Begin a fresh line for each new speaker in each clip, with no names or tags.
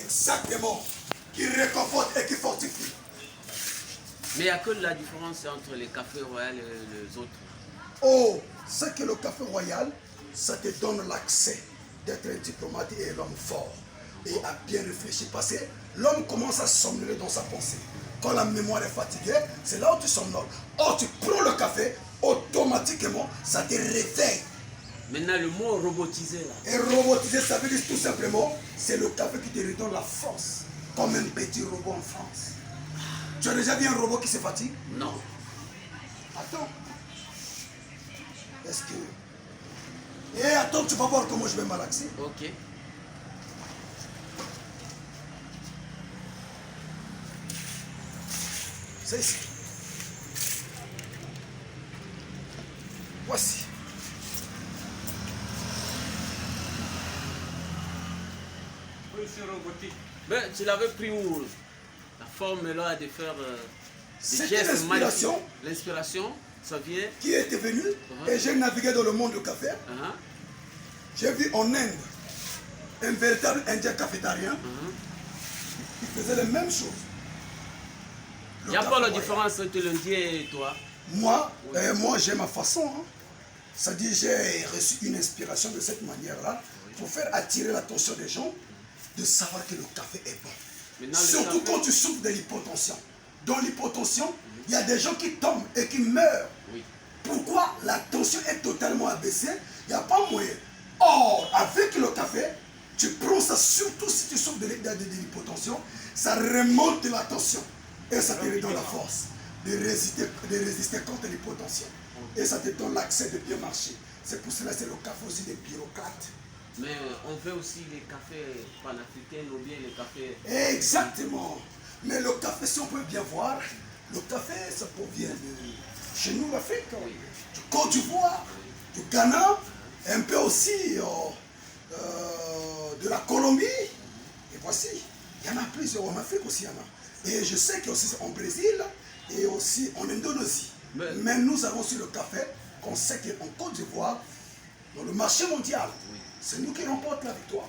Exactement. Qui réconforte et qui fortifie.
Mais il n'y a que la différence entre les cafés royaux et les autres.
Oh, c'est que le café royal, ça te donne l'accès d'être un diplomate et l'homme fort. Et à bien réfléchir. Parce que l'homme commence à somnoler dans sa pensée. Quand la mémoire est fatiguée, c'est là où tu somnoles. Or, tu prends le café, automatiquement, ça te réveille.
Maintenant, le mot robotisé, là.
Et robotisé, ça veut dire tout simplement, c'est le café qui te redonne la force. Comme un petit robot en France. Tu as déjà vu un robot qui se fatigue?
Non.
Attends. Est-ce que... Et attends, tu vas voir comment je vais malaxer.
Ok.
C'est ici. Voici.
Mais tu l'avais pris où? La forme là de faire des
C'était
gestes
l'inspiration.
magnifiques. L'inspiration, ça vient.
Qui était venu et j'ai navigué dans le monde du café. J'ai vu en Inde un véritable Indien cafétarien qui faisait les mêmes choses.
Il n'y a pas la différence entre l'Indien et toi?
Moi, moi j'ai ma façon. Hein. C'est-à-dire j'ai reçu une inspiration de cette manière-là pour faire attirer l'attention des gens de savoir que le café est bon. Maintenant, surtout quand tu souffres de l'hypotension. Dans l'hypotension, il y a des gens qui tombent et qui meurent. Oui. Pourquoi la tension est totalement abaissée? Il n'y a pas moyen. Or, avec le café, tu prends ça, surtout si tu souffres de l'hypotension, ça remonte la tension. Et ça te donne la force de résister contre l'hypotension. Et ça te donne l'accès de bien marcher. C'est pour cela que c'est le café aussi des bureaucrates.
Mais on fait aussi les cafés panafricains ou bien les cafés...
Exactement. Mais le café, si on peut bien voir, le café, ça provient de chez nous, l'Afrique, du Côte d'Ivoire, du Ghana, un peu aussi de la Colombie. Et voici, il y en a plusieurs, en Afrique aussi, il y en a. Et je sais qu'il y a aussi en Brésil et aussi en Indonésie. Mais nous avons sur le café, qu'on sait qu'en Côte d'Ivoire, dans le marché mondial, c'est nous qui remportons la victoire.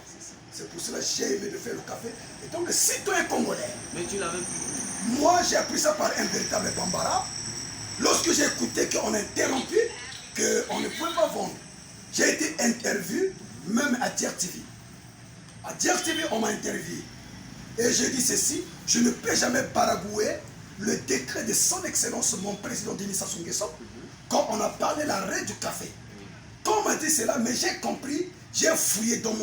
C'est pour cela que j'ai aimé de faire le café. Et donc, le citoyen congolais.
Mais tu l'avais plus.
Moi, j'ai appris ça par un véritable bambara. Lorsque j'ai écouté qu'on a interrompu, qu'on ne pouvait pas vendre. J'ai été interviewé, même à Dier TV. À Dier TV, on m'a interviewé. Et j'ai dit ceci, je ne peux jamais baragouer le décret de son excellence, mon président Denis Sassou Nguesso, quand on a parlé de l'arrêt du café. Quand on m'a dit cela, mais j'ai compris, j'ai fouillé dans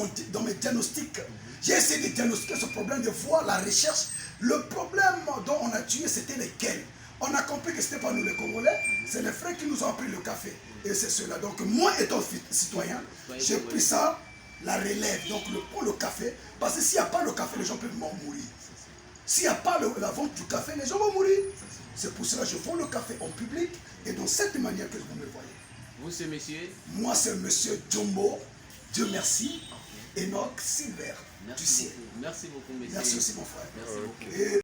mes diagnostics. J'ai essayé de diagnostiquer ce problème, de voir la recherche. Le problème dont on a tué, c'était lequel? On a compris que ce n'était pas nous les Congolais, c'est les frères qui nous ont appris le café. Et c'est cela. Donc moi étant citoyen, j'ai pris ça, la relève, donc pour le café. Parce que s'il n'y a pas le café, les gens peuvent mourir. S'il n'y a pas la vente du café, les gens vont mourir. C'est pour cela que je vends le café en public et dans cette manière que vous me voyez.
Vous, c'est monsieur?
Moi, c'est monsieur Jumbo, Dieu merci, Enoch Silver.
Merci beaucoup, monsieur.
Merci aussi, mon frère.
Merci beaucoup.